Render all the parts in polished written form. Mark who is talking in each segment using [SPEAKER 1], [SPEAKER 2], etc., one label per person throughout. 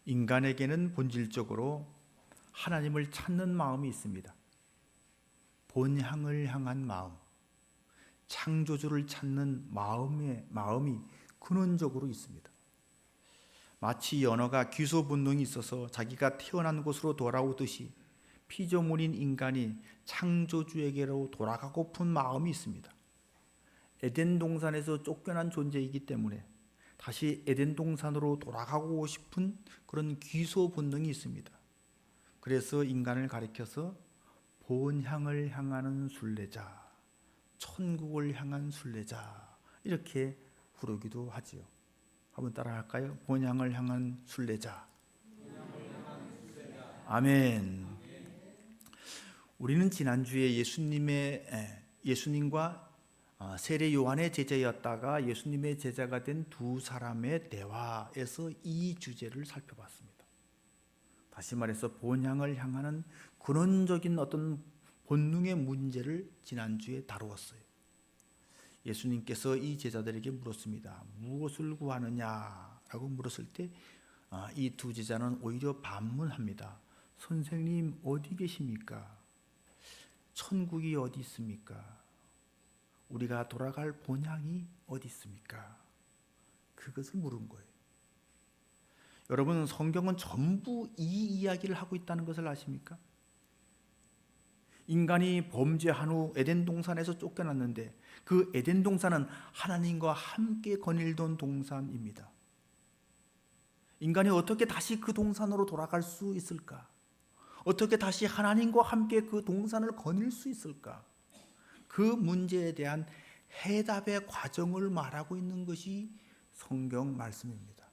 [SPEAKER 1] 인간에게는 본질적으로 하나님을 찾는 마음이 있습니다. 본향을 향한 마음, 창조주를 찾는 마음이 근원적으로 있습니다. 마치 연어가 귀소 본능이 있어서 자기가 태어난 곳으로 돌아오듯이 피조물인 인간이 창조주에게로 돌아가고픈 마음이 있습니다. 에덴 동산에서 쫓겨난 존재이기 때문에 다시 에덴 동산으로 돌아가고 싶은 그런 귀소 본능이 있습니다. 그래서 인간을 가리켜서 본향을 향하는 순례자, 천국을 향한 순례자 이렇게 부르기도 하지요. 한번 따라할까요? 본향을 향한 순례자. 아멘. 우리는 지난주에 예수님과 세례 요한의 제자였다가 예수님의 제자가 된 두 사람의 대화에서 이 주제를 살펴봤습니다. 다시 말해서 본향을 향하는 근원적인 어떤 본능의 문제를 지난주에 다루었어요. 예수님께서 이 제자들에게 물었습니다. 무엇을 구하느냐라고 물었을 때 이 두 제자는 오히려 반문합니다. 선생님 어디 계십니까? 천국이 어디 있습니까? 우리가 돌아갈 본향이 어디 있습니까? 그것을 물은 거예요. 여러분, 성경은 전부 이 이야기를 하고 있다는 것을 아십니까? 인간이 범죄한 후 에덴 동산에서 쫓겨났는데 그 에덴 동산은 하나님과 함께 거닐던 동산입니다. 인간이 어떻게 다시 그 동산으로 돌아갈 수 있을까? 어떻게 다시 하나님과 함께 그 동산을 거닐 수 있을까? 그 문제에 대한 해답의 과정을 말하고 있는 것이 성경 말씀입니다.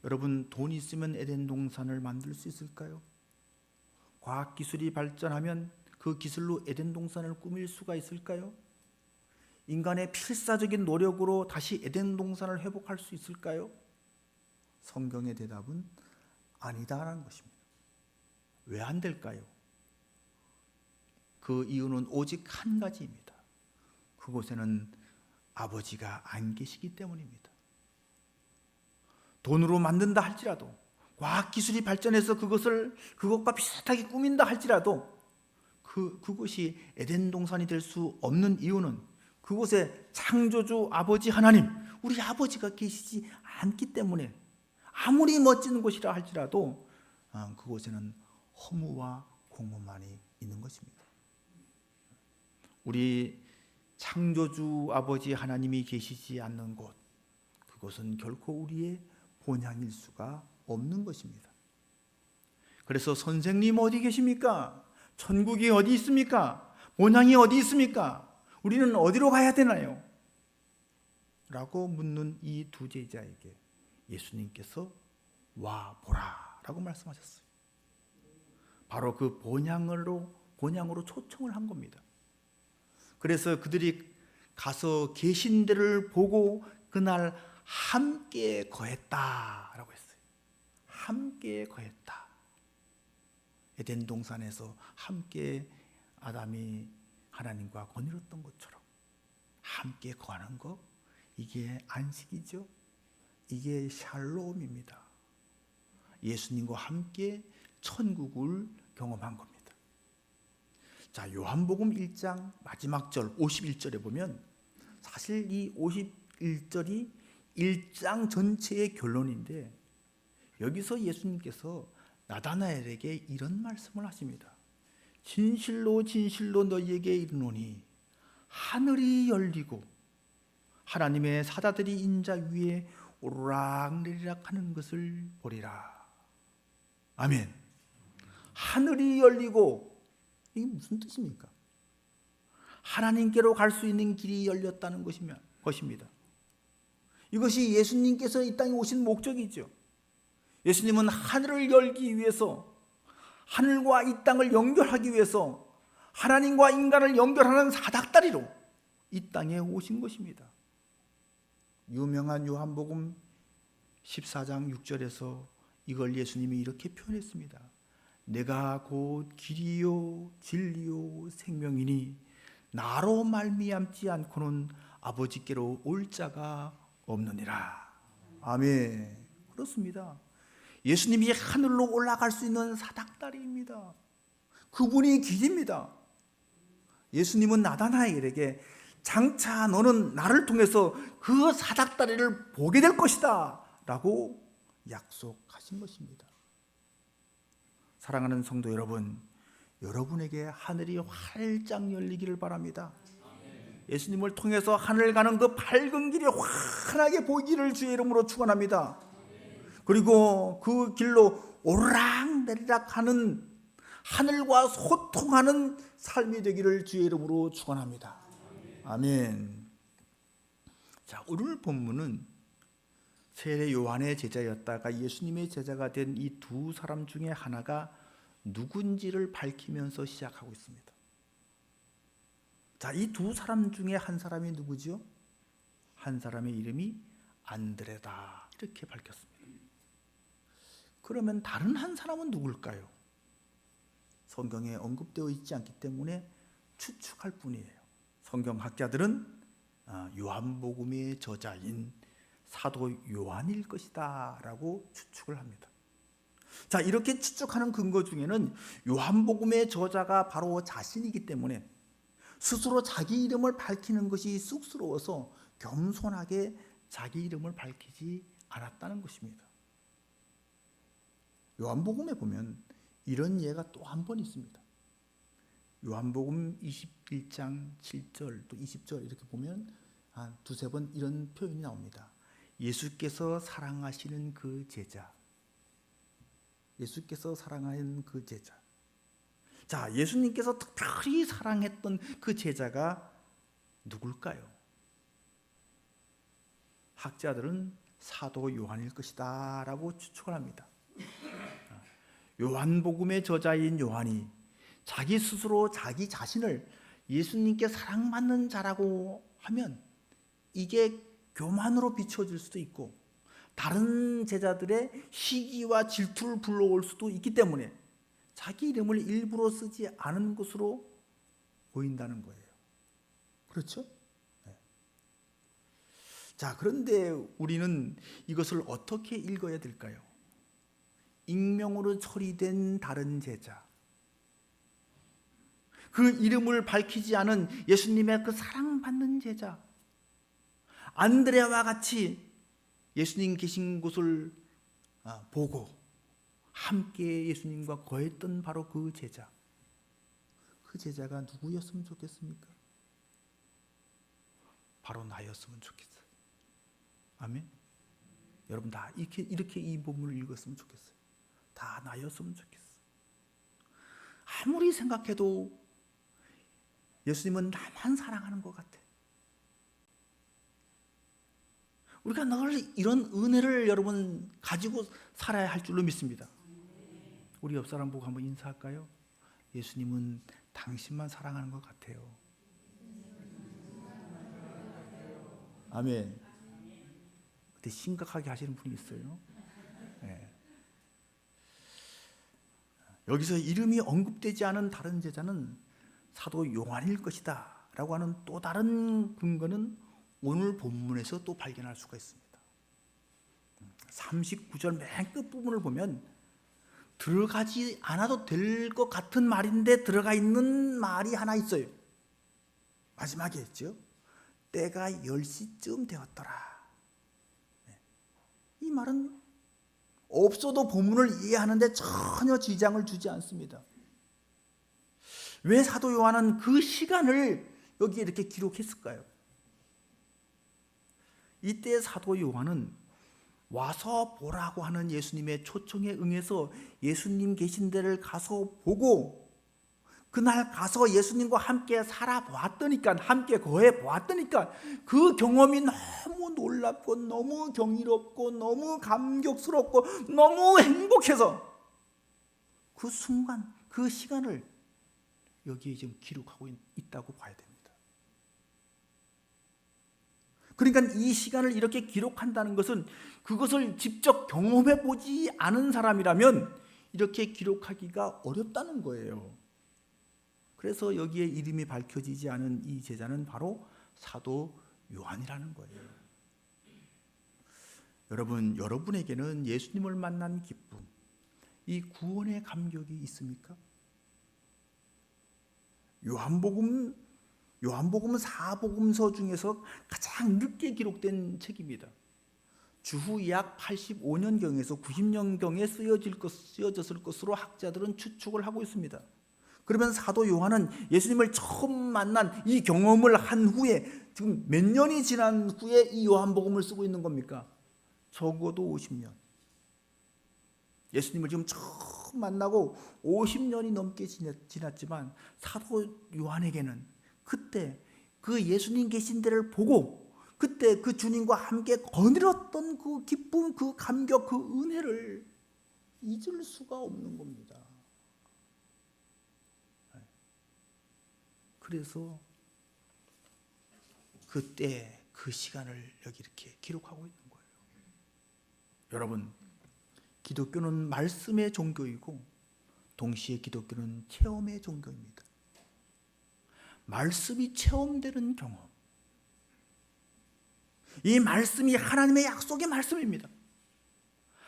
[SPEAKER 1] 여러분, 돈 있으면 에덴 동산을 만들 수 있을까요? 과학기술이 발전하면 그 기술로 에덴 동산을 꾸밀 수가 있을까요? 인간의 필사적인 노력으로 다시 에덴 동산을 회복할 수 있을까요? 성경의 대답은 아니다라는 것입니다. 왜 안 될까요? 그 이유는 오직 한 가지입니다. 그곳에는 아버지가 안 계시기 때문입니다. 돈으로 만든다 할지라도, 과학기술이 발전해서 그것과 비슷하게 꾸민다 할지라도 그곳이 에덴 동산이 될 수 없는 이유는 그곳에 창조주 아버지 하나님, 우리 아버지가 계시지 않기 때문에 아무리 멋진 곳이라 할지라도 그곳에는 허무와 공허만이 있는 것입니다. 우리 창조주 아버지 하나님이 계시지 않는 곳, 그것은 결코 우리의 본향일 수가 없는 것입니다. 그래서 선생님 어디 계십니까? 천국이 어디 있습니까? 본향이 어디 있습니까? 우리는 어디로 가야 되나요? 라고 묻는 이 두 제자에게 예수님께서 와 보라 라고 말씀하셨어요. 바로 그 본향으로 초청을 한 겁니다. 그래서 그들이 가서 계신 데를 보고 그날 함께 거했다라고 했어요. 함께 거했다. 에덴 동산에서 함께 아담이 하나님과 거닐었던 것처럼 함께 거하는 것, 이게 안식이죠. 이게 샬롬입니다. 예수님과 함께 천국을 경험한 겁니다. 자, 요한복음 1장 마지막 절 51절에 보면 사실 이 51절이 1장 전체의 결론인데 여기서 예수님께서 나다나엘에게 이런 말씀을 하십니다. 진실로 진실로 너희에게 이르노니 하늘이 열리고 하나님의 사자들이 인자 위에 오르락내리락 하는 것을 보리라. 아멘. 하늘이 열리고, 이게 무슨 뜻입니까? 하나님께로 갈 수 있는 길이 열렸다는 것입니다. 이것이 예수님께서 이 땅에 오신 목적이죠. 예수님은 하늘을 열기 위해서, 하늘과 이 땅을 연결하기 위해서 하나님과 인간을 연결하는 사닥다리로 이 땅에 오신 것입니다. 유명한 요한복음 14장 6절에서 이걸 예수님이 이렇게 표현했습니다. 내가 곧 길이요 진리요 생명이니 나로 말미암지 않고는 아버지께로 올 자가 없느니라. 아멘. 그렇습니다. 예수님이 하늘로 올라갈 수 있는 사닥다리입니다. 그분이 길입니다. 예수님은 나다나엘에게 장차 너는 나를 통해서 그 사닥다리를 보게 될 것이다 라고 약속하신 것입니다. 사랑하는 성도 여러분, 여러분에게 하늘이 활짝 열리기를 바랍니다. 예수님을 통해서 하늘 가는 그 밝은 길이 환하게 보이기를 주의 이름으로 축원합니다. 그리고 그 길로 오르락내리락 하는 하늘과 소통하는 삶이 되기를 주의 이름으로 축원합니다. 아멘. 자, 오늘 본문은 세례 요한의 제자였다가 예수님의 제자가 된 이 두 사람 중에 하나가 누군지를 밝히면서 시작하고 있습니다. 자, 이 두 사람 중에 한 사람이 누구죠? 한 사람의 이름이 안드레다 이렇게 밝혔습니다. 그러면 다른 한 사람은 누굴까요? 성경에 언급되어 있지 않기 때문에 추측할 뿐이에요. 성경학자들은 요한복음의 저자인 사도 요한일 것이다 라고 추측을 합니다. 자, 이렇게 추측하는 근거 중에는 요한복음의 저자가 바로 자신이기 때문에 스스로 자기 이름을 밝히는 것이 쑥스러워서 겸손하게 자기 이름을 밝히지 않았다는 것입니다. 요한복음에 보면 이런 예가 또 한 번 있습니다. 요한복음 21장 7절 또 20절 이렇게 보면 한 두세 번 이런 표현이 나옵니다. 예수께서 사랑하시는 그 제자. 예수께서 사랑하는 그 제자. 자, 예수님께서 특별히 사랑했던 그 제자가 누굴까요? 학자들은 사도 요한일 것이다 라고 추측을 합니다. 요한복음의 저자인 요한이 자기 스스로 자기 자신을 예수님께 사랑받는 자라고 하면 이게 교만으로 비춰질 수도 있고 다른 제자들의 시기와 질투를 불러올 수도 있기 때문에 자기 이름을 일부러 쓰지 않은 것으로 보인다는 거예요. 그렇죠? 네. 자, 그런데 우리는 이것을 어떻게 읽어야 될까요? 익명으로 처리된 다른 제자, 그 이름을 밝히지 않은 예수님의 그 사랑받는 제자, 안드레와 같이 예수님 계신 곳을 보고 함께 예수님과 거했던 바로 그 제자, 그 제자가 누구였으면 좋겠습니까? 바로 나였으면 좋겠어요. 아멘. 여러분 다 이렇게 이 본문을 읽었으면 좋겠어요. 다 나였으면 좋겠어요. 아무리 생각해도 예수님은 나만 사랑하는 것 같아. 우리가 늘 이런 은혜를 여러분 가지고 살아야 할 줄로 믿습니다. 우리 옆 사람 보고 한번 인사할까요? 예수님은 당신만 사랑하는 것 같아요. 아멘. 근데 심각하게 하시는 분이 있어요. 네. 여기서 이름이 언급되지 않은 다른 제자는 사도 요한일 것이다 라고 하는 또 다른 근거는 오늘 본문에서 또 발견할 수가 있습니다. 39절 맨 끝부분을 보면 들어가지 않아도 될 것 같은 말인데 들어가 있는 말이 하나 있어요. 마지막에 했죠. 때가 10시쯤 되었더라. 이 말은 없어도 본문을 이해하는데 전혀 지장을 주지 않습니다. 왜 사도 요한은 그 시간을 여기에 이렇게 기록했을까요? 이때 사도 요한은 와서 보라고 하는 예수님의 초청에 응해서 예수님 계신 데를 가서 보고 그날 가서 예수님과 함께 살아보았더니까, 함께 거해보았더니까 그 경험이 너무 놀랍고 너무 경이롭고 너무 감격스럽고 너무 행복해서 그 순간, 그 시간을 여기에 지금 기록하고 있다고 봐야 됩니다. 그러니까 이 시간을 이렇게 기록한다는 것은 그것을 직접 경험해 보지 않은 사람이라면 이렇게 기록하기가 어렵다는 거예요. 그래서 여기에 이름이 밝혀지지 않은 이 제자는 바로 사도 요한이라는 거예요. 여러분에게는 예수님을 만난 기쁨, 이 구원의 감격이 있습니까? 요한복음은 사복음서 중에서 가장 늦게 기록된 책입니다. 주후 약 85년경에서 90년경에 쓰여졌을 것으로 학자들은 추측을 하고 있습니다. 그러면 사도 요한은 예수님을 처음 만난 이 경험을 한 후에 지금 몇 년이 지난 후에 이 요한복음을 쓰고 있는 겁니까? 적어도 50년. 예수님을 지금 처음 만나고 50년이 넘게 지났지만 사도 요한에게는 그때 그 예수님 계신 데를 보고 그때 그 주님과 함께 거닐었던 그 기쁨, 그 감격, 그 은혜를 잊을 수가 없는 겁니다. 그래서 그때 그 시간을 여기 이렇게 기록하고 있는 거예요. 여러분, 기독교는 말씀의 종교이고 동시에 기독교는 체험의 종교입니다. 말씀이 체험되는 경험, 이 말씀이 하나님의 약속의 말씀입니다.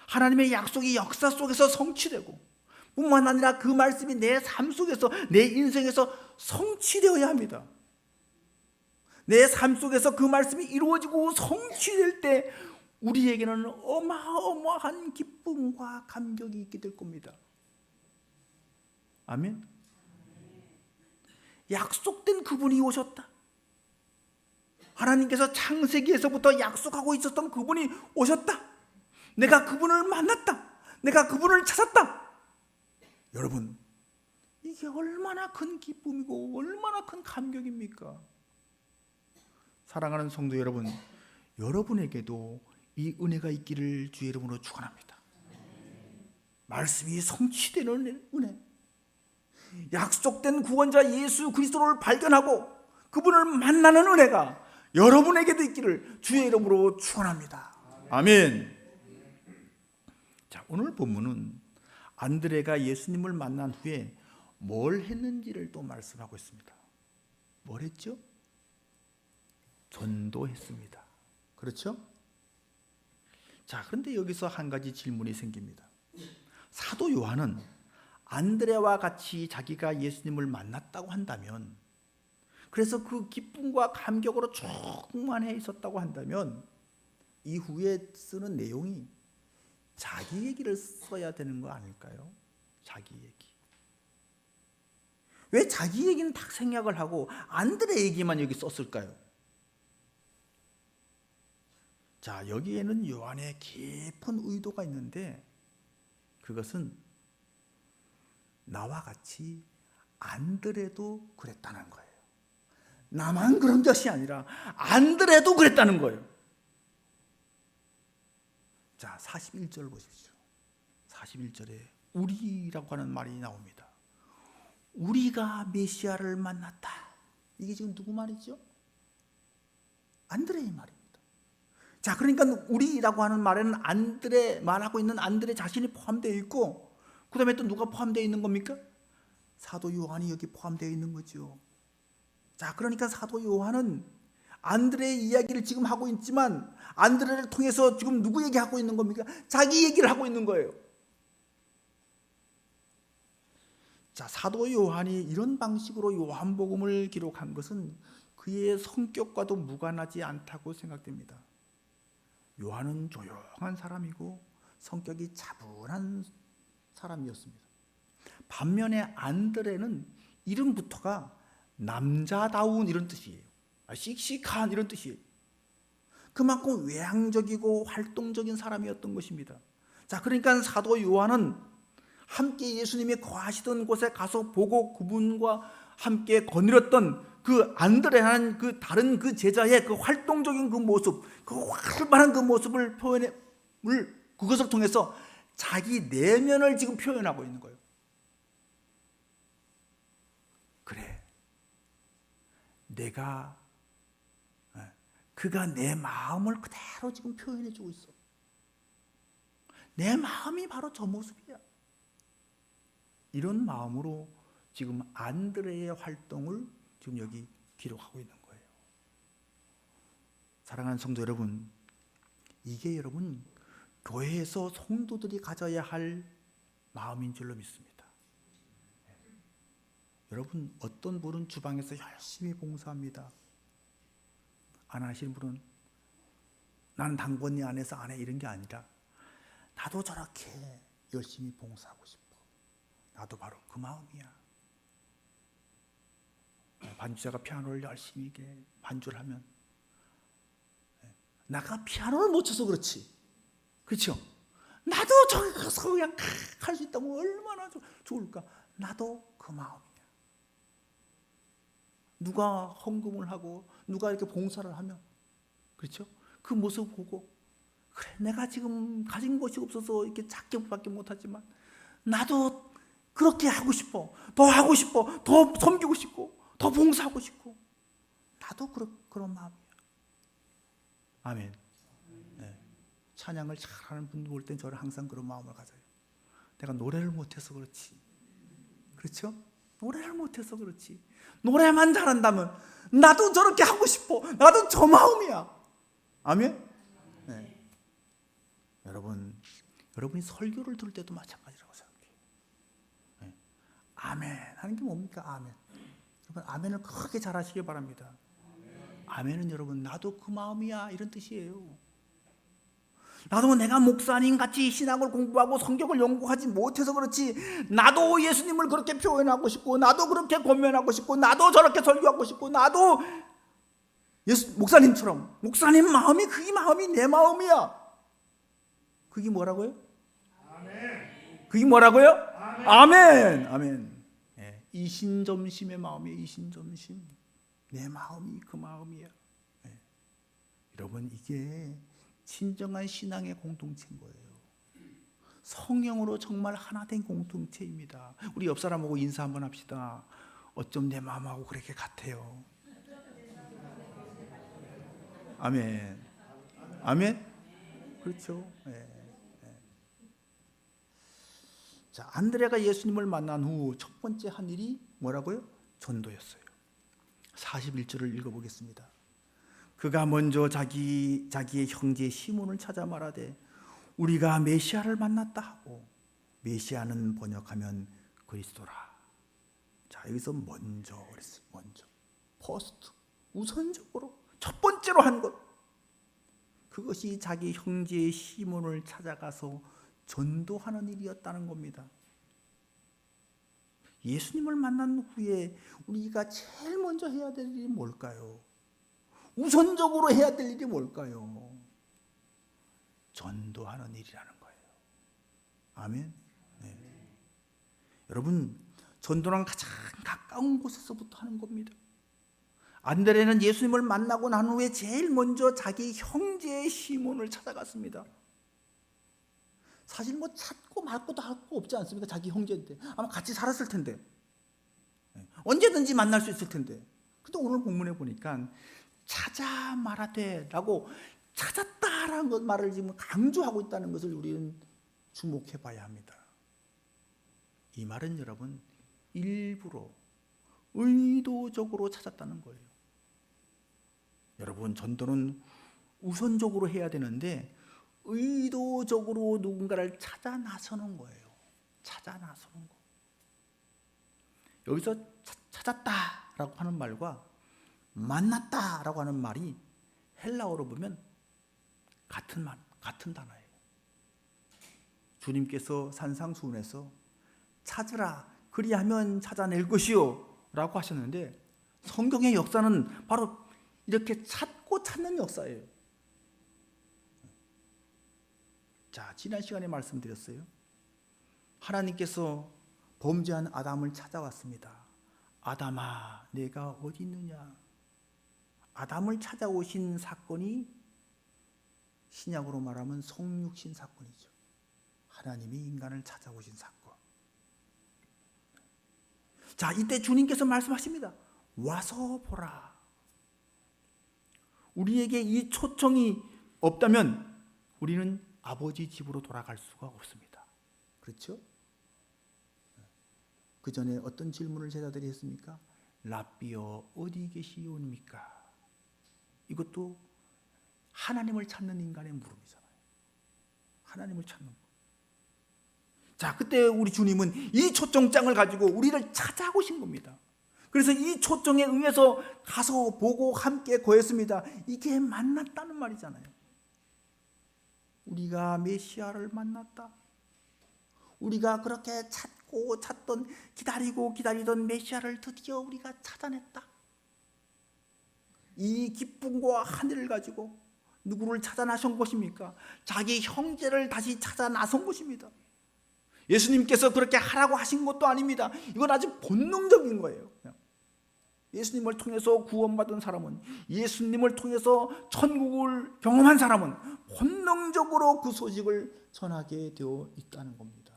[SPEAKER 1] 하나님의 약속이 역사 속에서 성취되고 뿐만 아니라 그 말씀이 내 삶 속에서, 내 인생에서 성취되어야 합니다. 내 삶 속에서 그 말씀이 이루어지고 성취될 때 우리에게는 어마어마한 기쁨과 감격이 있게 될 겁니다. 아멘. 약속된 그분이 오셨다. 하나님께서 창세기에서부터 약속하고 있었던 그분이 오셨다. 내가 그분을 만났다. 내가 그분을 찾았다. 여러분, 이게 얼마나 큰 기쁨이고 얼마나 큰 감격입니까? 사랑하는 성도 여러분, 여러분에게도 이 은혜가 있기를 주의 이름으로 축원합니다. 말씀이 성취되는 은혜, 약속된 구원자 예수 그리스도를 발견하고 그분을 만나는 은혜가 여러분에게도 있기를 주의 이름으로 축원합니다. 아멘. 자, 오늘 본문은 안드레가 예수님을 만난 후에 뭘 했는지를 또 말씀하고 있습니다. 뭘 했죠? 전도했습니다. 그렇죠? 자, 그런데 여기서 한 가지 질문이 생깁니다. 사도 요한은 안드레와 같이 자기가 예수님을 만났다고 한다면, 그래서 그 기쁨과 감격으로 충만해 있었다고 한다면 이후에 쓰는 내용이 자기 얘기를 써야 되는 거 아닐까요? 자기 얘기. 왜 자기 얘기는 딱 생략을 하고 안드레 얘기만 여기 썼을까요? 자, 여기에는 요한의 깊은 의도가 있는데 그것은 나와 같이 안드레도 그랬다는 거예요. 나만 그런 것이 아니라 안드레도 그랬다는 거예요. 자, 41절 보십시오. 41절에 우리라고 하는 말이 나옵니다. 우리가 메시아를 만났다. 이게 지금 누구 말이죠? 안드레의 말입니다. 자, 그러니까 우리라고 하는 말에는 안드레, 말하고 있는 안드레 자신이 포함되어 있고, 그 다음에 또 누가 포함되어 있는 겁니까? 사도 요한이 여기 포함되어 있는 거죠. 자, 그러니까 사도 요한은 안드레의 이야기를 지금 하고 있지만 안드레를 통해서 지금 누구 얘기하고 있는 겁니까? 자기 얘기를 하고 있는 거예요. 자, 사도 요한이 이런 방식으로 요한복음을 기록한 것은 그의 성격과도 무관하지 않다고 생각됩니다. 요한은 조용한 사람이고 성격이 차분한 사람이었습니다. 반면에 안드레는 이름부터가 남자다운 이런 뜻이에요. 씩씩한 이런 뜻이에요. 그만큼 외향적이고 활동적인 사람이었던 것입니다. 자, 그러니까 사도 요한은 함께 예수님이 거하시던 곳에 가서 보고 그분과 함께 거닐었던 그 안드레라는 그 다른 그 제자의 그 활동적인 그 모습, 그 활발한 그 모습을 그것을 통해서 자기 내면을 지금 표현하고 있는 거예요. 그래, 그가 내 마음을 그대로 지금 표현해주고 있어. 내 마음이 바로 저 모습이야. 이런 마음으로 지금 안드레의 활동을 지금 여기 기록하고 있는 거예요. 사랑하는 성도 여러분, 이게 여러분 교회에서 성도들이 가져야 할 마음인 줄로 믿습니다. 여러분, 어떤 분은 주방에서 열심히 봉사합니다. 안 하시는 분은 난 당번이 안 해서 안 해, 이런 게 아니라 나도 저렇게 열심히 봉사하고 싶어. 나도 바로 그 마음이야. 반주자가 피아노를 열심히 반주를 하면 나가 피아노를 못 쳐서 그렇지, 그렇죠? 나도 저기 가서 그냥 할 수 있다면 얼마나 좋을까. 나도 그 마음이야. 누가 헌금을 하고 누가 이렇게 봉사를 하면, 그렇죠? 그 모습 보고, 그래, 내가 지금 가진 것이 없어서 이렇게 작게밖에 못하지만 나도 그렇게 하고 싶어. 더 하고 싶어. 더 섬기고 싶고 더 봉사하고 싶고. 나도 그런 마음이야. 아멘. 네. 찬양을 잘하는 분들 볼 땐 저는 항상 그런 마음을 가져요. 내가 노래를 못해서 그렇지, 그렇죠? 노래를 못해서 그렇지, 노래만 잘한다면 나도 저렇게 하고 싶어. 나도 저 마음이야. 아멘. 네. 여러분이 설교를 들을 때도 마찬가지라고 생각해요. 네. 아멘 하는 게 뭡니까? 아멘. 여러분, 아멘을 크게 잘하시기 바랍니다. 아멘은 여러분, 나도 그 마음이야, 이런 뜻이에요. 나도 내가 목사님 같이 신학을 공부하고 성경을 연구하지 못해서 그렇지, 나도 예수님을 그렇게 표현하고 싶고, 나도 그렇게 권면하고 싶고, 나도 저렇게 설교하고 싶고, 나도 목사님처럼, 목사님 마음이, 그게 마음이 내 마음이야. 그게 뭐라고요? 아멘. 그게 뭐라고요? 아멘. 아멘. 아멘. 네. 이신점심의 마음이에요. 이신점심. 내 마음이 그 마음이야. 네. 여러분, 이게 진정한 신앙의 공동체인 거예요. 성령으로 정말 하나 된 공동체입니다. 우리 옆 사람하고 인사 한번 합시다. 어쩜 내 마음하고 그렇게 같아요. 아멘. 아멘. 그렇죠. 네. 자, 안드레가 예수님을 만난 후 첫 번째 한 일이 뭐라고요? 전도였어요. 41절을 읽어보겠습니다. 그가 먼저 자기의 형제 시몬을 찾아 말하되 우리가 메시아를 만났다 하고, 메시아는 번역하면 그리스도라. 자, 여기서 먼저 그랬어요. 먼저, 퍼스트, 우선적으로 첫 번째로 한 것, 그것이 자기 형제 시몬을 찾아가서 전도하는 일이었다는 겁니다. 예수님을 만난 후에 우리가 제일 먼저 해야 될 일이 뭘까요? 우선적으로 해야 될 일이 뭘까요? 전도하는 일이라는 거예요. 아멘. 네. 여러분, 전도는 가장 가까운 곳에서부터 하는 겁니다. 안드레는 예수님을 만나고 난 후에 제일 먼저 자기 형제 시몬을 찾아갔습니다. 사실 찾고 말고도 할 거 없지 않습니까? 자기 형제인데 아마 같이 살았을 텐데, 언제든지 만날 수 있을 텐데. 근데 오늘 본문에 보니까 찾아 말하되 라고, 찾았다라는 것 말을 지금 강조하고 있다는 것을 우리는 주목해 봐야 합니다. 이 말은 여러분, 일부러 의도적으로 찾았다는 거예요. 여러분, 전도는 우선적으로 해야 되는데 의도적으로 누군가를 찾아 나서는 거예요. 찾아 나서는 거. 여기서 찾았다라고 하는 말과 만났다라고 하는 말이 헬라어로 보면 같은 단어예요. 주님께서 산상수훈에서 찾으라 그리하면 찾아낼 것이요 라고 하셨는데, 성경의 역사는 바로 이렇게 찾고 찾는 역사예요. 자, 지난 시간에 말씀드렸어요. 하나님께서 범죄한 아담을 찾아왔습니다. 아담아, 내가 어디 있느냐? 아담을 찾아오신 사건이 신약으로 말하면 성육신 사건이죠. 하나님이 인간을 찾아오신 사건. 자, 이때 주님께서 말씀하십니다. 와서 보라. 우리에게 이 초청이 없다면 우리는 아버지 집으로 돌아갈 수가 없습니다. 그렇죠? 그 전에 어떤 질문을 제자들이 했습니까? 랍비여 어디 계시옵니까? 이것도 하나님을 찾는 인간의 물음이잖아요. 하나님을 찾는 것. 자, 그때 우리 주님은 이 초청장을 가지고 우리를 찾아오신 겁니다. 그래서 이 초청에 응해서 가서 보고 함께 거했습니다. 이게 만났다는 말이잖아요. 우리가 메시아를 만났다. 우리가 그렇게 찾고 찾던, 기다리고 기다리던 메시아를 드디어 우리가 찾아냈다. 이 기쁨과 하늘을 가지고 누구를 찾아 나선 것입니까? 자기 형제를 다시 찾아 나선 것입니다. 예수님께서 그렇게 하라고 하신 것도 아닙니다. 이건 아주 본능적인 거예요. 예수님을 통해서 구원받은 사람은, 예수님을 통해서 천국을 경험한 사람은 본능적으로 그 소식을 전하게 되어 있다는 겁니다.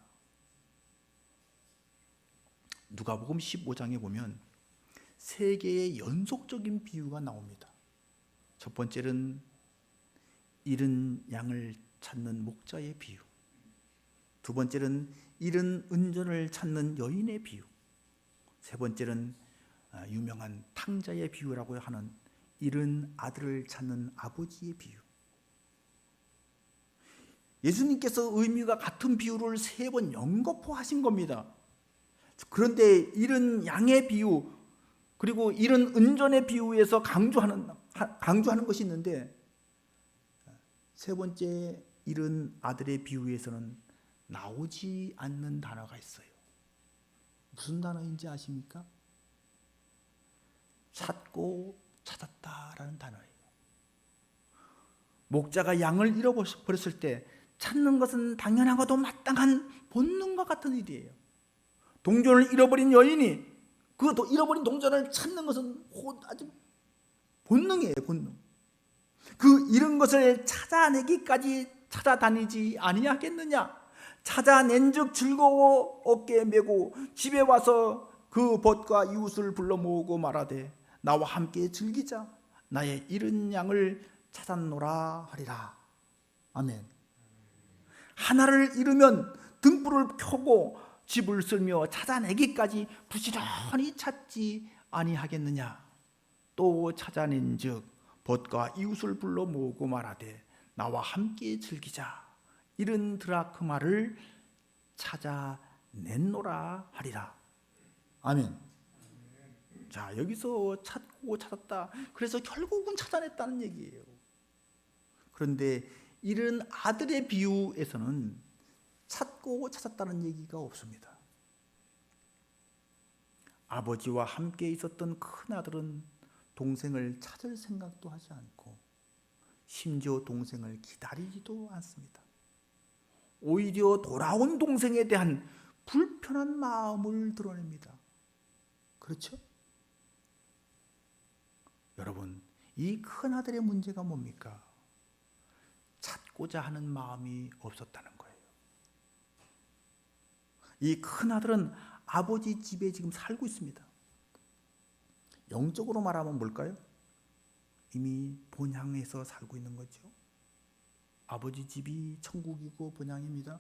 [SPEAKER 1] 누가복음 15장에 보면 세 개의 연속적인 비유가 나옵니다. 첫 번째는 잃은 양을 찾는 목자의 비유, 두 번째는 잃은 은전을 찾는 여인의 비유, 세 번째는 유명한 탕자의 비유라고 하는 잃은 아들을 찾는 아버지의 비유. 예수님께서 의미가 같은 비유를 세 번 연거푸하신 겁니다. 그런데 잃은 양의 비유 그리고 잃은 은전의 비유에서 강조하는 것이 있는데, 세 번째 잃은 아들의 비유에서는 나오지 않는 단어가 있어요. 무슨 단어인지 아십니까? 찾고 찾았다라는 단어예요. 목자가 양을 잃어버렸을 때 찾는 것은 당연하고도 마땅한 본능과 같은 일이에요. 동전을 잃어버린 여인이 그 잃어버린 동전을 찾는 것은 아주 본능이에요. 본능. 그 잃은 것을 찾아내기까지 찾아다니지 아니하겠느냐? 찾아낸즉 즐거워 어깨에 메고 집에 와서 그 벗과 이웃을 불러 모으고 말하되 나와 함께 즐기자. 나의 잃은 양을 찾았노라 하리라. 아멘. 하나를 잃으면 등불을 켜고 집을 쓸며 찾아내기까지 부지런히 찾지 아니하겠느냐. 또 찾아낸즉 벗과 이웃을 불러 모으고 말하되 나와 함께 즐기자. 잃은 드라크마를 찾아냈노라 하리라. 아멘. 자, 여기서 찾고 찾았다. 그래서 결국은 찾아냈다는 얘기예요. 그런데 잃은 아들의 비유에서는 찾고 찾았다는 얘기가 없습니다. 아버지와 함께 있었던 큰 아들은 동생을 찾을 생각도 하지 않고 심지어 동생을 기다리지도 않습니다. 오히려 돌아온 동생에 대한 불편한 마음을 드러냅니다. 그렇죠? 여러분, 이 큰 아들의 문제가 뭡니까? 찾고자 하는 마음이 없었다는 거예요. 이 큰 아들은 아버지 집에 지금 살고 있습니다. 영적으로 말하면 뭘까요? 이미 본향에서 살고 있는 거죠. 아버지 집이 천국이고 본향입니다.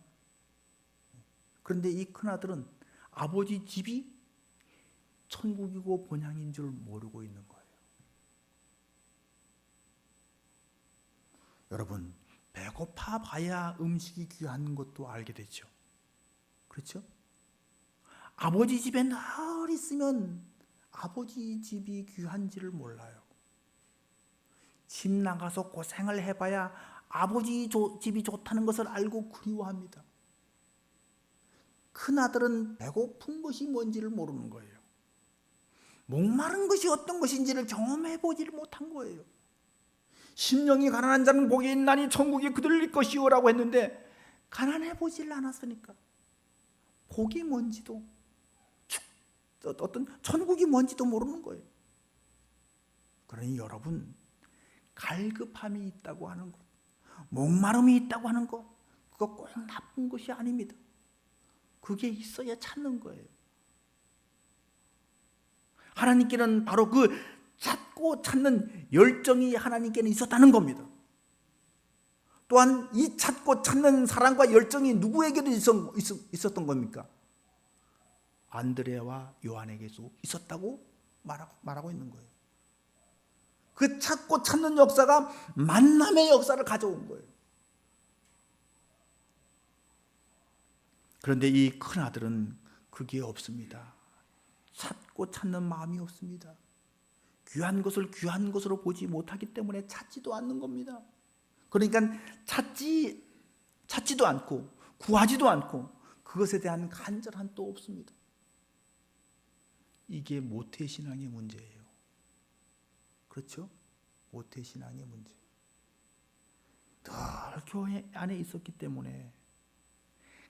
[SPEAKER 1] 그런데 이 큰 아들은 아버지 집이 천국이고 본향인 줄 모르고 있는 거예요. 여러분, 배고파 봐야 음식이 귀한 것도 알게 되죠. 그렇죠? 아버지 집에 늘 있으면 아버지 집이 귀한지를 몰라요. 집 나가서 고생을 해봐야 아버지 집이 좋다는 것을 알고 그리워합니다. 큰아들은 배고픈 것이 뭔지를 모르는 거예요. 목마른 것이 어떤 것인지를 경험해보지를 못한 거예요. 심령이 가난한 자는 복이 있나니 천국이 그들일 것이오라고 했는데 가난해보질 않았으니까 복이 뭔지도 어떤 천국이 뭔지도 모르는 거예요. 그러니 여러분, 갈급함이 있다고 하는 것, 목마름이 있다고 하는 것, 그거 꼭 나쁜 것이 아닙니다. 그게 있어야 찾는 거예요. 하나님께는 바로 그 찾고 찾는 열정이 하나님께는 있었다는 겁니다. 또한 이 찾고 찾는 사랑과 열정이 누구에게도 있었던 겁니까? 안드레와 요한에게도 있었다고 말하고 있는 거예요. 그 찾고 찾는 역사가 만남의 역사를 가져온 거예요. 그런데 이 큰아들은 그게 없습니다. 찾고 찾는 마음이 없습니다. 귀한 것을 귀한 것으로 보지 못하기 때문에 찾지도 않는 겁니다. 그러니까 찾지도 않고 구하지도 않고 그것에 대한 간절함 또 없습니다. 이게 모태신앙의 문제예요. 그렇죠? 모태신앙의 문제. 늘 교회 안에 있었기 때문에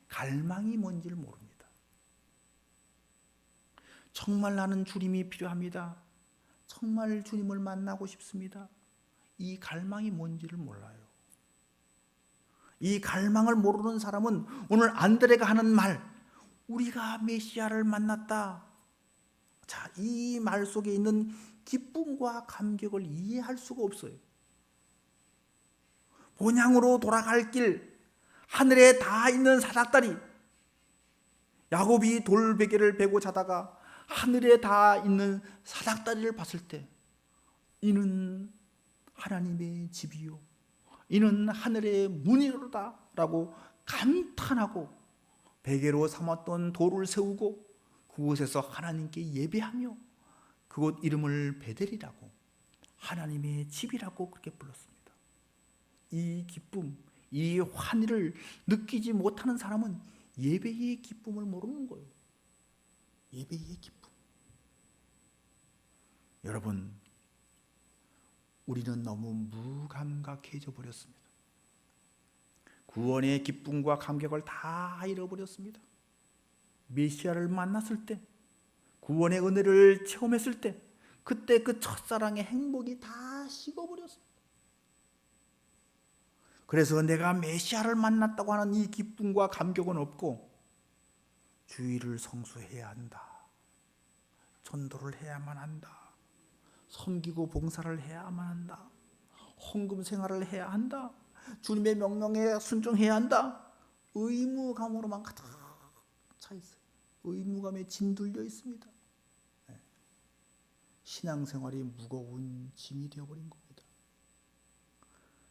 [SPEAKER 1] 갈망이 뭔지를 모릅니다. 정말 나는 주님이 필요합니다. 정말 주님을 만나고 싶습니다. 이 갈망이 뭔지를 몰라요. 이 갈망을 모르는 사람은 오늘 안드레가 하는 말, 우리가 메시아를 만났다. 자, 이 말 속에 있는 기쁨과 감격을 이해할 수가 없어요. 본향으로 돌아갈 길, 하늘에 닿아 있는 사닥다리. 야곱이 돌베개를 베고 자다가 하늘에 닿아 있는 사닥다리를 봤을 때 이는 하나님의 집이요, 이는 하늘의 문이로다 라고 감탄하고 베개로 삼았던 돌을 세우고 그곳에서 하나님께 예배하며 그곳 이름을 베델이라고, 하나님의 집이라고 그렇게 불렀습니다. 이 기쁨, 이 환희를 느끼지 못하는 사람은 예배의 기쁨을 모르는 거예요. 예배의 기쁨. 여러분, 우리는 너무 무감각해져 버렸습니다. 구원의 기쁨과 감격을 다 잃어버렸습니다. 메시아를 만났을 때, 구원의 은혜를 체험했을 때, 그때 그 첫사랑의 행복이 다 식어버렸습니다. 그래서 내가 메시아를 만났다고 하는 이 기쁨과 감격은 없고 주의를 성수해야 한다, 전도를 해야만 한다, 섬기고 봉사를 해야만 한다, 헌금 생활을 해야 한다, 주님의 명령에 순종해야 한다, 의무감으로만 가득 차 있어요. 의무감에 짓눌려 있습니다. 신앙생활이 무거운 짐이 되어버린 겁니다.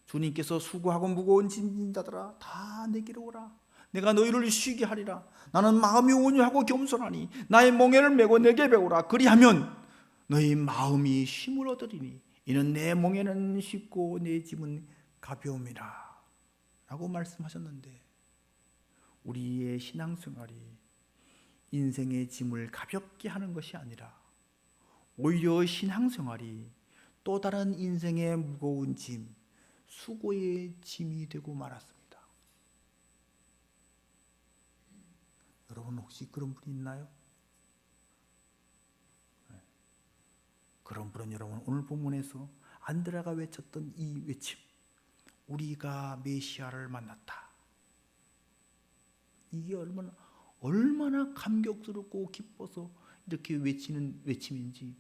[SPEAKER 1] 주님께서 수고하고 무거운 짐진 자들아 다 내게로 오라, 내가 너희를 쉬게 하리라. 나는 마음이 온유하고 겸손하니 나의 멍에를 메고 내게 배우라. 그리하면 너희 마음이 쉼을 얻으리니 이는 내 멍에는 쉽고 내 짐은 가벼움이라 라고 말씀하셨는데, 우리의 신앙생활이 인생의 짐을 가볍게 하는 것이 아니라 오히려 신앙생활이 또 다른 인생의 무거운 짐, 수고의 짐이 되고 말았습니다. 여러분 혹시 그런 분 있나요? 그런 분은 여러분 오늘 본문에서 안드레가 외쳤던 이 외침, 우리가 메시아를 만났다, 이게 얼마나 감격스럽고 기뻐서 이렇게 외치는 외침인지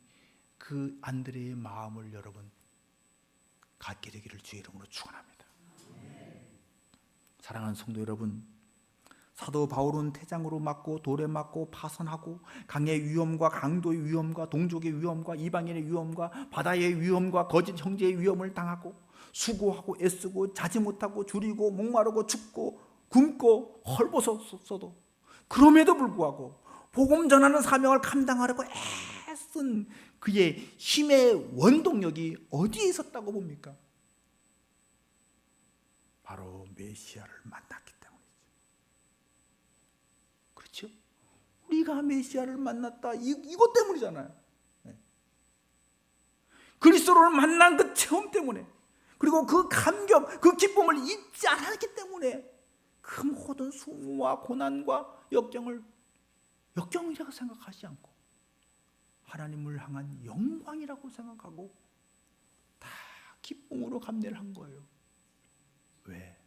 [SPEAKER 1] 그 안드레의 마음을 여러분 갖게 되기를 주의 이름으로 축원합니다. 사랑하는 성도 여러분, 사도 바울은 태장으로 맞고 돌에 맞고 파선하고 강의 위험과 강도의 위험과 동족의 위험과 이방인의 위험과 바다의 위험과 거짓 형제의 위험을 당하고 수고하고 애쓰고 자지 못하고 줄이고 목마르고 춥고 굶고 헐벗었어도 그럼에도 불구하고 복음 전하는 사명을 감당하려고 애쓴 그의 힘의 원동력이 어디에 있었다고 봅니까? 바로 메시아를 만났기 때문이죠. 그렇죠? 우리가 메시아를 만났다, 이것 때문이잖아요. 그리스도를 만난 그 체험 때문에, 그리고 그 감격, 그 기쁨을 잊지 않았기 때문에 그 모든 수모와 고난과 역경이라고 생각하지 않고 하나님을 향한 영광이라고 생각하고 다 기쁨으로 감내를 한 거예요. 왜?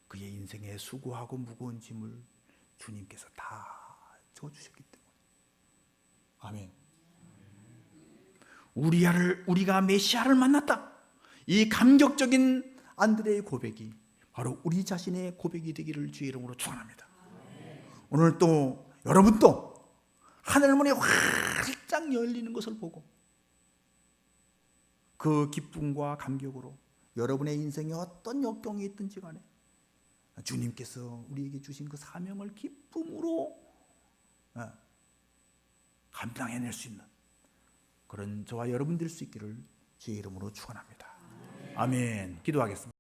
[SPEAKER 1] 그의 인생에 수고하고 무거운 짐을 주님께서 다 져주셨기 때문에. 아멘. 우리가 메시아를 만났다, 이 감격적인 안드레의 고백이 바로 우리 자신의 고백이 되기를 주의 이름으로 축원합니다. 오늘 또 여러분도 하늘문이 활짝 열리는 것을 보고 그 기쁨과 감격으로 여러분의 인생에 어떤 역경이 있든지 간에 주님께서 우리에게 주신 그 사명을 기쁨으로 감당해낼 수 있는 그런 저와 여러분 될 수 있기를 주의 이름으로 축원합니다. 아멘. 기도하겠습니다.